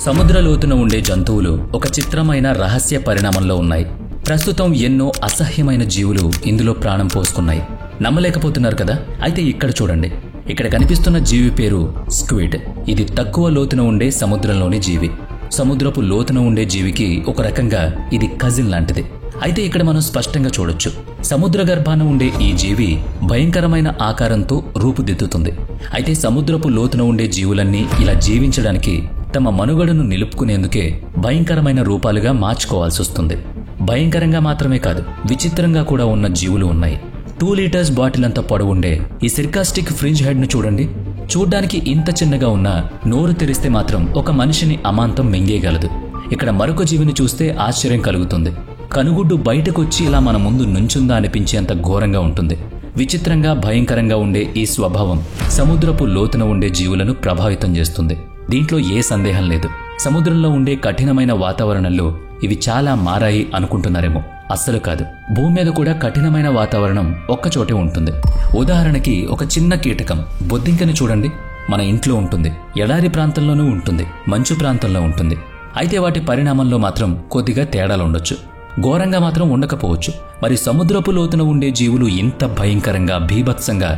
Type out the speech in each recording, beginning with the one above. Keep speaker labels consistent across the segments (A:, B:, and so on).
A: సముద్ర లోతున ఉండే జంతువులు ఒక చిత్రమైన రహస్య పరిణామంలో ఉన్నాయి. ప్రస్తుతం ఎన్నో అసహ్యమైన జీవులు ఇందులో ప్రాణం పోసుకున్నాయి. నమ్మలేకపోతున్నారు కదా? అయితే ఇక్కడ చూడండి. ఇక్కడ కనిపిస్తున్న జీవి పేరు స్క్విడ్. ఇది తక్కువ లోతున ఉండే సముద్రంలోని జీవి. సముద్రపు లోతున ఉండే జీవికి ఒక రకంగా ఇది కజిన్ లాంటిది. అయితే ఇక్కడ మనం స్పష్టంగా చూడొచ్చు, సముద్ర గర్భాన ఉండే ఈ జీవి భయంకరమైన ఆకారంతో రూపుదిద్దుతుంది. అయితే సముద్రపు లోతున ఉండే జీవులన్నీ ఇలా జీవించడానికి తమ మనుగడను నిలుపుకునేందుకే భయంకరమైన రూపాలుగా మార్చుకోవాల్సి వస్తుంది. భయంకరంగా మాత్రమే కాదు, విచిత్రంగా కూడా ఉన్న జీవులు ఉన్నాయి. 2 లీటర్స్ బాటిల్ అంత పొడవుండే ఈ సిర్కాస్టిక్ ఫ్రింజ్ హెడ్ ను చూడండి. చూడ్డానికి ఇంత చిన్నగా ఉన్నా నోరు తెరిస్తే మాత్రం ఒక మనిషిని అమాంతం మింగేయగలదు. ఇక్కడ మరొక జీవిని చూస్తే ఆశ్చర్యం కలుగుతుంది. కనుగుడ్డు బయటకొచ్చి ఇలా మన ముందు నుంచుందా అనిపించేంత ఘోరంగా ఉంటుంది. విచిత్రంగా భయంకరంగా ఉండే ఈ స్వభావం సముద్రపు లోతున ఉండే జీవులను ప్రభావితం చేస్తుంది. దీంట్లో ఏ సందేహం లేదు. సముద్రంలో ఉండే కఠినమైన వాతావరణంలో ఇవి చాలా మారాయి అనుకుంటున్నారేమో. అస్సలు కాదు. భూమి మీద కూడా కఠినమైన వాతావరణం ఒక్కచోటే ఉంటుంది. ఉదాహరణకి ఒక చిన్న కీటకం బొద్దింకని చూడండి. మన ఇంట్లో ఉంటుంది, ఎడారి ప్రాంతంలోనూ ఉంటుంది, మంచు ప్రాంతంలో ఉంటుంది. అయితే వాటి పరిణామంలో మాత్రం కొద్దిగా తేడాలు ఉండొచ్చు, ఘోరంగా మాత్రం ఉండకపోవచ్చు. మరి సముద్రపు లోతున ఉండే జీవులు ఇంత భయంకరంగా భీభత్సంగా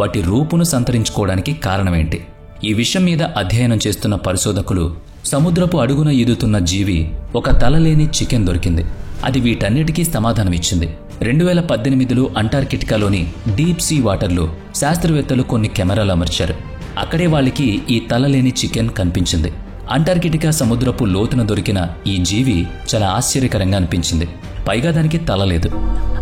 A: వాటి రూపును సంతరించుకోవడానికి కారణమేంటి? ఈ విషయం మీద అధ్యయనం చేస్తున్న పరిశోధకులు సముద్రపు అడుగున ఈదుతున్న జీవి ఒక తలలేని చికెన్ దొరికింది. అది వీటన్నిటికీ సమాధానమిచ్చింది. 2018లో అంటార్కిటికాలోని డీప్ సీ వాటర్లో శాస్త్రవేత్తలు కొన్ని కెమెరాలు అమర్చారు. అక్కడే వాళ్ళకి ఈ తలలేని చికెన్ కనిపించింది. అంటార్కిటికా సముద్రపు లోతున దొరికిన ఈ జీవి చాలా ఆశ్చర్యకరంగా అనిపించింది. పైగా దానికి తల లేదు.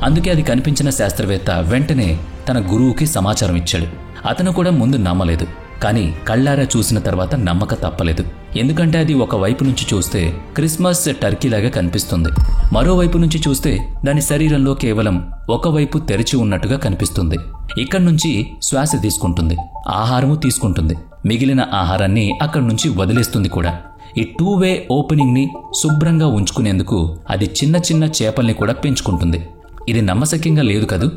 A: అందుకే అది కనిపించిన శాస్త్రవేత్త వెంటనే తన గురువుకి సమాచారం ఇచ్చాడు. అతను కూడా ముందు నమ్మలేదు, కానీ కళ్ళారా చూసిన తర్వాత నమ్మక తప్పలేదు. ఎందుకంటే అది ఒకవైపు నుంచి చూస్తే క్రిస్మస్ టర్కీలాగా కనిపిస్తుంది, మరోవైపు నుంచి చూస్తే దాని శరీరంలో కేవలం ఒకవైపు తెరిచి ఉన్నట్టుగా కనిపిస్తుంది. ఇక్కడి నుంచి శ్వాస తీసుకుంటుంది, ఆహారము తీసుకుంటుంది, మిగిలిన ఆహారాన్ని అక్కడి నుంచి వదిలేస్తుంది కూడా. ఈ 2 వే ఓపెనింగ్ ని శుభ్రంగా ఉంచుకునేందుకు అది చిన్న చిన్న చేపల్ని కూడా పెంచుకుంటుంది. ఇది నమ్మశక్యంగా లేదు కదూ.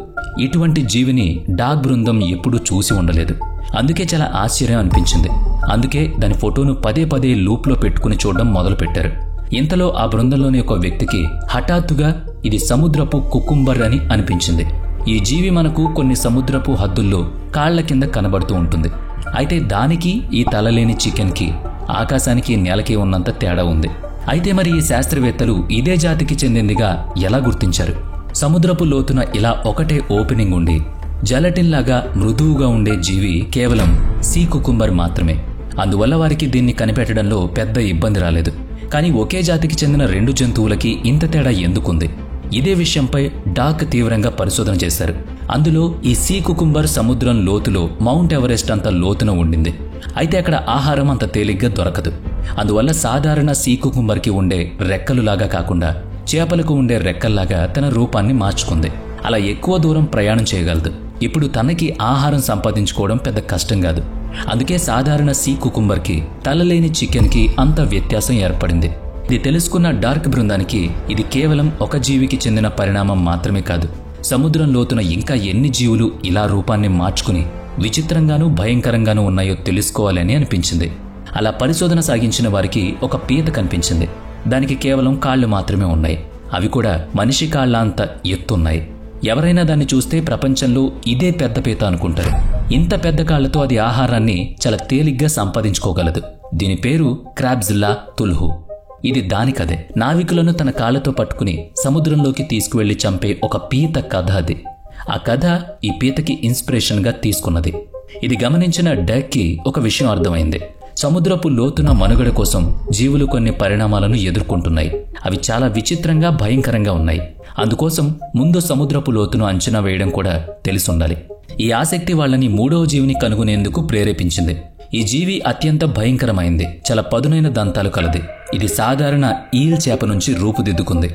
A: ఇటువంటి జీవిని డాగ్ బృందం ఎప్పుడూ చూసి ఉండలేదు. అందుకే చాలా ఆశ్చర్యం అనిపించింది. అందుకే దాని ఫోటోను పదే పదే లూప్లో పెట్టుకుని చూడడం మొదలుపెట్టారు. ఇంతలో ఆ బృందంలోని ఒక వ్యక్తికి హఠాత్తుగా ఇది సముద్రపు కుకుంబర్ అని అనిపించింది. ఈ జీవి మనకు కొన్ని సముద్రపు హద్దుల్లో కాళ్ల కింద కనబడుతూ ఉంటుంది. అయితే దానికి ఈ తలలేని చికెన్కి ఆకాశానికి నేలకి ఉన్నంత తేడా ఉంది. అయితే మరి ఈ శాస్త్రవేత్తలు ఇదే జాతికి చెందిందిగా ఎలా గుర్తించారు? సముద్రపు లోతున ఇలా ఒకటే ఓపెనింగ్ ఉండి జెలటిన్ లాగా మృదువుగా ఉండే జీవి కేవలం సీ కుకుంబర్ మాత్రమే. అందువల్ల వారికి దీన్ని కనిపెట్టడంలో పెద్ద ఇబ్బంది రాలేదు. కానీ ఒకే జాతికి చెందిన 2 జంతువులకి ఇంత తేడా ఎందుకుంది? ఇదే విషయంపై డాక్ తీవ్రంగా పరిశోధన చేశారు. అందులో ఈ సీ కుకుంబర్ సముద్రం లోతులో మౌంట్ ఎవరెస్ట్ అంత లోతున ఉండింది. అయితే అక్కడ ఆహారం అంత తేలిగ్గా దొరకదు. అందువల్ల సాధారణ సీ కుకుంబర్కి ఉండే రెక్కలులాగా కాకుండా చేపలకు ఉండే రెక్కల్లాగా తన రూపాన్ని మార్చుకుంది. అలా ఎక్కువ దూరం ప్రయాణం చేయగలదు. ఇప్పుడు తనకి ఆహారం సంపాదించుకోవడం పెద్ద కష్టం కాదు. అందుకే సాధారణ సీ కుకుంబర్కి తలలేని చికెన్కి అంత వ్యత్యాసం ఏర్పడింది. ఇది తెలుసుకున్న డార్క్ బృందానికి ఇది కేవలం ఒక జీవికి చెందిన పరిణామం మాత్రమే కాదు, సముద్రం లోతున ఇంకా ఎన్ని జీవులు ఇలా రూపాన్ని మార్చుకుని విచిత్రంగానూ భయంకరంగానూ ఉన్నాయో తెలుసుకోవాలని అనిపించింది. అలా పరిశోధన సాగించిన వారికి ఒక పీత కనిపించింది. దానికి కేవలం కాళ్లు మాత్రమే ఉన్నాయి. అవి కూడా మనిషి కాళ్ల అంత ఎత్తున్నాయి. ఎవరైనా దాన్ని చూస్తే ప్రపంచంలో ఇదే పెద్ద పీత అనుకుంటారు. ఇంత పెద్ద కాళ్లతో అది ఆహారాన్ని చాలా తేలిగ్గా సంపాదించుకోగలదు. దీని పేరు క్రాబ్జిల్లా తుల్హు. ఇది దానికదే. నావికులను తన కాళ్లతో పట్టుకుని సముద్రంలోకి తీసుకువెళ్లి చంపే ఒక పీత కథ అది. ఆ కథ ఈ పీతకి ఇన్స్పిరేషన్ గా తీసుకున్నది. ఇది గమనించిన డక్కి ఒక విషయం అర్థమైంది. సముద్రపు లోతున మనుగడ కోసం జీవులు కొన్ని పరిణామాలను ఎదుర్కొంటున్నాయి. అవి చాలా విచిత్రంగా భయంకరంగా ఉన్నాయి. అందుకోసం ముందు సముద్రపు లోతును అంచనా వేయడం కూడా తెలిసుండాలి. ఈ ఆసక్తి వాళ్ళని 3వ జీవిని కనుగొనేందుకు ప్రేరేపించింది. ఈ జీవి అత్యంత భయంకరమైంది. చాలా పదునైన దంతాలు కలది. ఇది సాధారణ ఈల్ చేప నుంచి రూపుదిద్దుకుంది.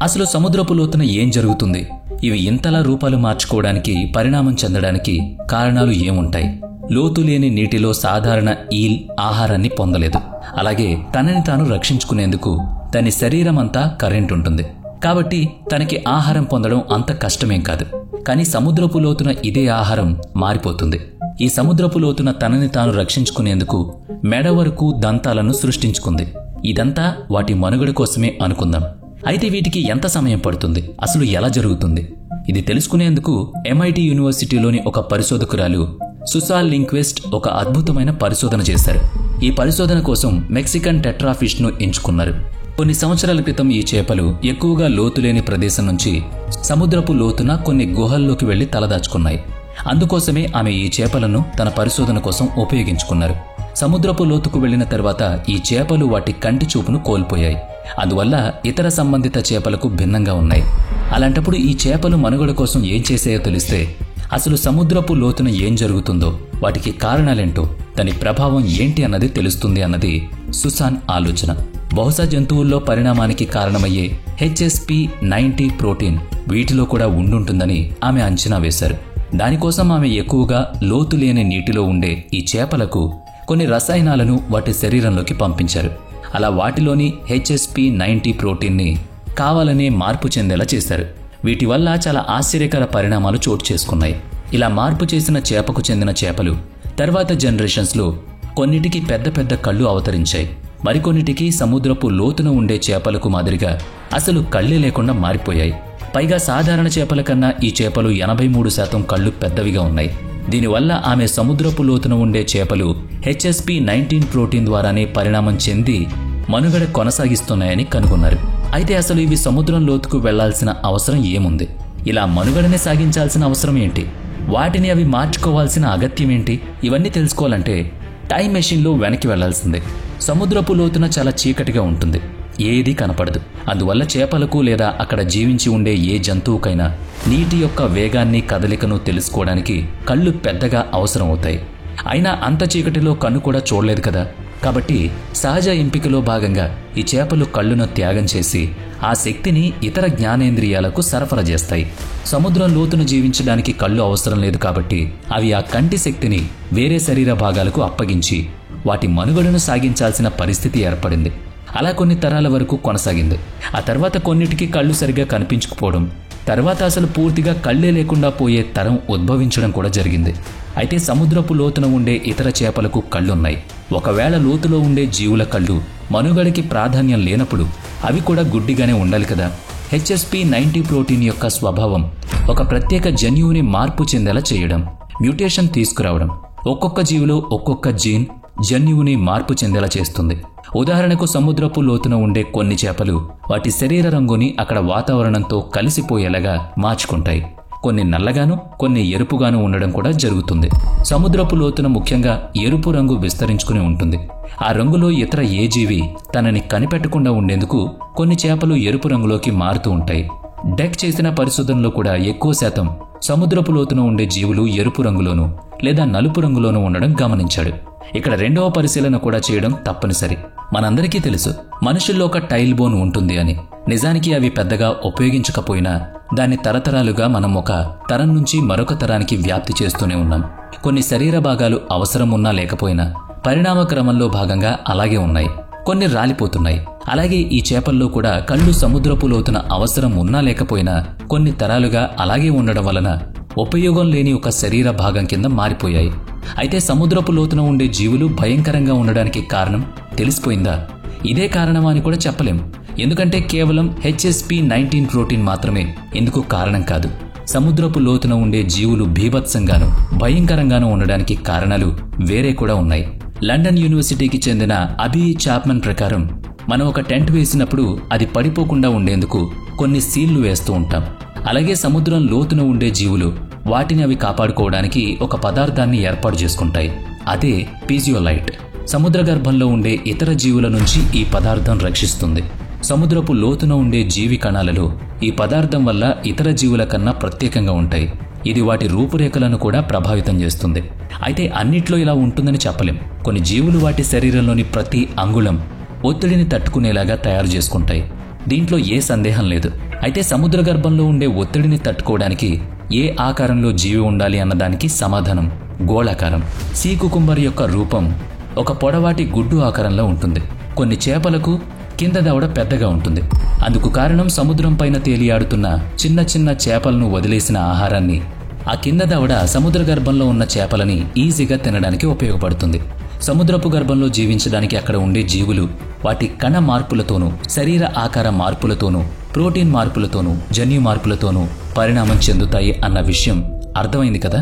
A: అసలు సముద్రపు లోతున ఏం జరుగుతుంది? ఇవి ఇంతలా రూపాలు మార్చుకోవడానికి, పరిణామం చెందడానికి కారణాలు ఏముంటాయి? లోతు లేని నీటిలో సాధారణ ఈల్ ఆహారాన్ని పొందలేదు. అలాగే తనని తాను రక్షించుకునేందుకు దాని శరీరం అంతా కరెంట్ ఉంటుంది. కాబట్టి తనకి ఆహారం పొందడం అంత కష్టమేం కాదు. కానీ సముద్రపు లోతున ఇదే ఆహారం మారిపోతుంది. ఈ సముద్రపు లోతున తనని తాను రక్షించుకునేందుకు మెడ వరకు దంతాలను సృష్టించుకుంది. ఇదంతా వాటి మనుగడ కోసమే అనుకుందాం. అయితే వీటికి ఎంత సమయం పడుతుంది, అసలు ఎలా జరుగుతుంది? ఇది తెలుసుకునేందుకు MIT యూనివర్సిటీలోని ఒక పరిశోధకురాలు సుసాల్ లింక్వెస్ట్ ఒక అద్భుతమైన పరిశోధన చేశారు. ఈ పరిశోధన కోసం మెక్సికన్ టెట్రాఫిష్ ను ఎంచుకున్నారు. కొన్ని సంవత్సరాల క్రితం ఈ చేపలు ఎక్కువగా లోతులేని ప్రదేశం నుంచి సముద్రపు లోతున కొన్ని గుహల్లోకి వెళ్లి తలదాచుకున్నాయి. అందుకోసమే ఆమె ఈ చేపలను తన పరిశోధన కోసం ఉపయోగించుకున్నారు. సముద్రపు లోతుకు వెళ్లిన తర్వాత ఈ చేపలు వాటి కంటి చూపును కోల్పోయాయి. అందువల్ల ఇతర సంబంధిత చేపలకు భిన్నంగా ఉన్నాయి. అలాంటప్పుడు ఈ చేపలు మనుగడ కోసం ఏం చేసాయో తెలిస్తే అసలు సముద్రపు లోతున ఏం జరుగుతుందో, వాటికి కారణాలేంటో, దాని ప్రభావం ఏంటి అన్నది తెలుస్తుంది అన్నది సుసాన్ ఆలోచన. బహుశా జంతువుల్లో పరిణామానికి కారణమయ్యే HSP90 ప్రోటీన్ వీటిలో కూడా ఉండుంటుందని ఆమె అంచనా వేశారు. దానికోసం ఆమె ఎక్కువగా లోతు లేని నీటిలో ఉండే ఈ చేపలకు కొన్ని రసాయనాలను వాటి శరీరంలోకి పంపించారు. అలా వాటిలోని HSP90 ప్రోటీన్ని కావాలనే మార్పు చెందేలా చేశారు. వీటి వల్ల చాలా ఆశ్చర్యకర పరిణామాలు చోటు చేసుకున్నాయి. ఇలా మార్పు చేసిన చేపకు చెందిన చేపలు తర్వాత జనరేషన్స్లో కొన్నిటికి పెద్ద పెద్ద కళ్ళు అవతరించాయి. మరికొన్నిటికి సముద్రపు లోతున ఉండే చేపలకు మాదిరిగా అసలు కళ్ళే లేకుండా మారిపోయాయి. పైగా సాధారణ చేపల కన్నా ఈ చేపలు 83% కళ్ళు పెద్దవిగా ఉన్నాయి. దీనివల్ల ఆమె సముద్రపు లోతున ఉండే చేపలు HSP19 ప్రోటీన్ ద్వారానే పరిణామం చెంది మనుగడ కొనసాగిస్తున్నాయని కనుగొన్నారు. అయితే అసలు ఇవి సముద్రం లోతుకు వెళ్లాల్సిన అవసరం ఏముంది? ఇలా మనుగడనే సాగించాల్సిన అవసరం ఏంటి? వాటిని అవి మార్చుకోవాల్సిన అగత్యం ఏంటి? ఇవన్నీ తెలుసుకోవాలంటే టైం మెషిన్లో వెనక్కి వెళ్లాల్సిందే. సముద్రపు లోతున చాలా చీకటిగా ఉంటుంది, ఏదీ కనపడదు. అందువల్ల చేపలకు లేదా అక్కడ జీవించి ఉండే ఏ జంతువుకైనా నీటి యొక్క వేగాన్ని, కదలికను తెలుసుకోవడానికి కళ్ళు పెద్దగా అవసరం అవుతాయి. అయినా అంత చీకటిలో కన్ను కూడా చూడలేదు కదా. కాబట్టి సహజ ఎంపికలో భాగంగా ఈ చేపలు కళ్ళును త్యాగం చేసి ఆ శక్తిని ఇతర జ్ఞానేంద్రియాలకు సరఫరా చేస్తాయి. సముద్రం లోతును జీవించడానికి కళ్ళు అవసరం లేదు కాబట్టి అవి ఆ కంటి శక్తిని వేరే శరీర భాగాలకు అప్పగించి వాటి మనుగడను సాగించాల్సిన పరిస్థితి ఏర్పడింది. అలా కొన్ని తరాల వరకు కొనసాగింది. ఆ తర్వాత కొన్నిటికి కళ్ళు సరిగా కనిపించకపోవడం, తర్వాత అసలు పూర్తిగా కళ్ళే లేకుండా పోయే తరం ఉద్భవించడం కూడా జరిగింది. అయితే సముద్రపు లోతున ఉండే ఇతర చేపలకు కళ్ళున్నాయి. ఒకవేళ లోతులో ఉండే జీవుల కళ్ళు మనుగడకి ప్రాధాన్యం లేనప్పుడు అవి కూడా గుడ్డిగానే ఉండాలి కదా. HSP90 ప్రోటీన్ యొక్క స్వభావం ఒక ప్రత్యేక జన్యువుని మార్పు చెందేలా చేయడం, మ్యూటేషన్ తీసుకురావడం. ఒక్కొక్క జీవిలో ఒక్కొక్క జీన్ జన్యువుని మార్పు చెందేలా చేస్తుంది. ఉదాహరణకు సముద్రపు లోతున ఉండే కొన్ని చేపలు వాటి శరీర రంగుని అక్కడ వాతావరణంతో కలిసిపోయేలాగా మార్చుకుంటాయి. కొన్ని నల్లగాను, కొన్ని ఎరుపుగాను ఉండడం కూడా జరుగుతుంది. సముద్రపు లోతున ముఖ్యంగా ఎరుపు రంగు విస్తరించుకుని ఉంటుంది. ఆ రంగులో ఇతర ఏ జీవి తనని కనిపెట్టకుండా ఉండేందుకు కొన్ని చేపలు ఎరుపు రంగులోకి మారుతూ ఉంటాయి. డెక్ చేసిన పరిశోధనలో కూడా ఎక్కువ శాతం సముద్రపు లోతున ఉండే జీవులు ఎరుపు రంగులోనూ లేదా నలుపు రంగులోనూ ఉండడం గమనించాడు. ఇక్కడ రెండవ పరిశీలన కూడా చేయడం తప్పనిసరి. మనందరికీ తెలుసు మనుషుల్లో ఒక టైల్ బోన్ ఉంటుంది అని. నిజానికి అవి పెద్దగా ఉపయోగించకపోయినా దాన్ని తరతరాలుగా మనం ఒక తరం నుంచి మరొక తరానికి వ్యాప్తి చేస్తూనే ఉన్నాం. కొన్ని శరీర భాగాలు అవసరం ఉన్నా లేకపోయినా పరిణామ క్రమంలో భాగంగా అలాగే ఉన్నాయి. కొన్ని రాలిపోతున్నాయి. అలాగే ఈ చేపల్లో కూడా కళ్ళు సముద్రపు లోతున అవసరం ఉన్నా లేకపోయినా కొన్ని తరాలుగా అలాగే ఉండడం వలన ఉపయోగం లేని ఒక శరీర భాగం కింద మారిపోయాయి. అయితే సముద్రపు లోతున ఉండే జీవులు భయంకరంగా ఉండడానికి కారణం తెలిసిపోయిందా? ఇదే కారణమా అని కూడా చెప్పలేం. ఎందుకంటే కేవలం HSP19 ప్రోటీన్ మాత్రమే ఇందుకు కారణం కాదు. సముద్రపు లోతున ఉండే జీవులు భీభత్సంగాను భయంకరంగాను ఉండడానికి కారణాలు వేరే కూడా ఉన్నాయి. లండన్ యూనివర్సిటీకి చెందిన అబీ చాప్మన్ ప్రకారం మనం ఒక టెంట్ వేసినప్పుడు అది పడిపోకుండా ఉండేందుకు కొన్ని సీళ్లు వేస్తూ ఉంటాం. అలాగే సముద్రం లోతున ఉండే జీవులు వాటిని అవి కాపాడుకోవడానికి ఒక పదార్థాన్ని ఏర్పాటు చేసుకుంటాయి. అదే పీజియోలైట్. సముద్ర గర్భంలో ఉండే ఇతర జీవుల నుంచి ఈ పదార్థం రక్షిస్తుంది. సముద్రపు లోతున ఉండే జీవి కణాలలో ఈ పదార్థం వల్ల ఇతర జీవుల కన్నా ప్రత్యేకంగా ఉంటాయి. ఇది వాటి రూపురేఖలను కూడా ప్రభావితం చేస్తుంది. అయితే అన్నిట్లో ఇలా ఉంటుందని చెప్పలేం. కొన్ని జీవులు వాటి శరీరంలోని ప్రతి అంగుళం ఒత్తిడిని తట్టుకునేలాగా తయారు చేసుకుంటాయి. దీంట్లో ఏ సందేహం లేదు. అయితే సముద్ర గర్భంలో ఉండే ఒత్తిడిని తట్టుకోవడానికి ఏ ఆకారంలో జీవి ఉండాలి అన్నదానికి సమాధానం గోళాకారం. సీ కుకుంబర్ యొక్క రూపం ఒక పొడవాటి గుడ్డు ఆకారంలో ఉంటుంది. కొన్ని చేపలకు కింద దవడ పెద్దగా ఉంటుంది. అందుకు కారణం సముద్రం పైన తేలియాడుతున్న చిన్న చిన్న చేపలను వదిలేసిన ఆహారాన్ని ఆ కింద దవడ సముద్ర గర్భంలో ఉన్న చేపలని ఈజీగా తినడానికి ఉపయోగపడుతుంది. సముద్రపు గర్భంలో జీవించడానికి అక్కడ ఉండే జీవులు వాటి కణ మార్పులతోనూ శరీర ఆకార మార్పులతోనూ ప్రోటీన్ మార్పులతోనూ జన్యు మార్పులతోనూ పరిణామం చెందుతాయి అన్న విషయం అర్థమైంది కదా.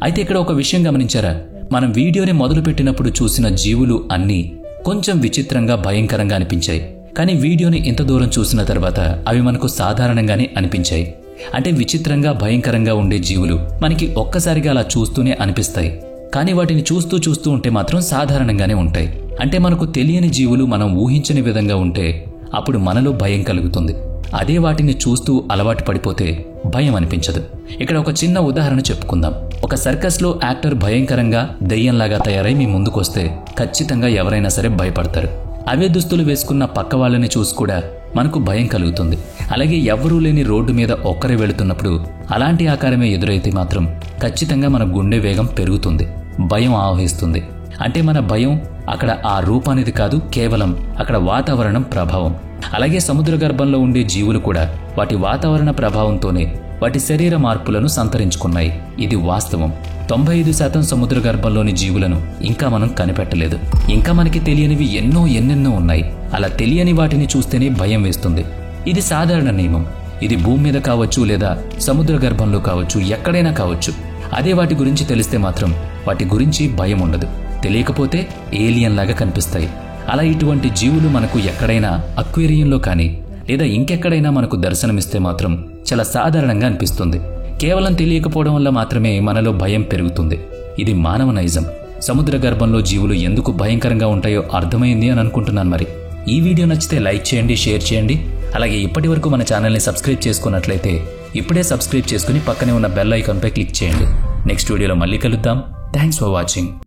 A: అయితే ఇక్కడ ఒక విషయం గమనించారా? మనం వీడియోని మొదలుపెట్టినప్పుడు చూసిన జీవులు అన్నీ కొంచెం విచిత్రంగా భయంకరంగా అనిపించాయి. కానీ వీడియోని ఇంత దూరం చూసిన తర్వాత అవి మనకు సాధారణంగానే అనిపించాయి. అంటే విచిత్రంగా భయంకరంగా ఉండే జీవులు మనకి ఒక్కసారిగా అలా చూస్తూనే అనిపిస్తాయి. కానీ వాటిని చూస్తూ ఉంటే మాత్రం సాధారణంగానే ఉంటాయి. అంటే మనకు తెలియని జీవులు మనం ఊహించని విధంగా ఉంటే అప్పుడు మనలో భయం కలుగుతుంది. అదే వాటిని చూస్తూ అలవాటు పడిపోతే భయం అనిపించదు. ఇక్కడ ఒక చిన్న ఉదాహరణ చెప్పుకుందాం. ఒక సర్కస్లో యాక్టర్ భయంకరంగా దెయ్యంలాగా తయారై మీ ముందుకొస్తే ఖచ్చితంగా ఎవరైనా సరే భయపడతారు. అవే దుస్తులు వేసుకున్న పక్క వాళ్ళని చూసి కూడా మనకు భయం కలుగుతుంది. అలాగే ఎవ్వరూ లేని రోడ్డు మీద ఒక్కరే వెళుతున్నప్పుడు అలాంటి ఆకారమే ఎదురైతే మాత్రం ఖచ్చితంగా మన గుండె వేగం పెరుగుతుంది, భయం ఆవహిస్తుంది. అంటే మన భయం అక్కడ ఆ రూపానిది కాదు, కేవలం అక్కడ వాతావరణం ప్రభావం. అలాగే సముద్ర గర్భంలో ఉండే జీవులు కూడా వాటి వాతావరణ ప్రభావంతోనే వాటి శరీర మార్పులను సంతరించుకున్నాయి. ఇది వాస్తవం. 95% సముద్ర గర్భంలోని జీవులను ఇంకా మనం కనిపెట్టలేదు. ఇంకా మనకి తెలియనివి ఎన్నెన్నో ఉన్నాయి. అలా తెలియని వాటిని చూస్తేనే భయం వేస్తుంది. ఇది సాధారణ నియమం. ఇది భూమి మీద కావచ్చు, లేదా సముద్ర గర్భంలో కావచ్చు, ఎక్కడైనా కావచ్చు. అదే వాటి గురించి తెలిస్తే మాత్రం వాటి గురించి భయం ఉండదు. తెలియకపోతే ఏలియన్ లాగా కనిపిస్తాయి. అలా ఇటువంటి జీవులు మనకు ఎక్కడైనా అక్వేరియంలో కానీ లేదా ఇంకెక్కడైనా మనకు దర్శనమిస్తే మాత్రం చాలా సాధారణంగా అనిపిస్తుంది. కేవలం తెలియకపోవడం వల్ల మాత్రమే మనలో భయం పెరుగుతుంది. ఇది మానవ నైజం. సముద్ర గర్భంలో జీవులు ఎందుకు భయంకరంగా ఉంటాయో అర్థమైంది అని అనుకుంటున్నాను. మరి ఈ వీడియో నచ్చితే లైక్ చేయండి, షేర్ చేయండి. అలాగే ఇప్పటి వరకు మన ఛానల్ని సబ్స్క్రైబ్ చేసుకున్నట్లయితే ఇప్పుడే సబ్స్క్రైబ్ చేసుకుని పక్కనే ఉన్న బెల్ ఐకాన్పై క్లిక్ చేయండి. నెక్స్ట్ వీడియోలో మళ్ళీ కలుద్దాం. Thanks for watching.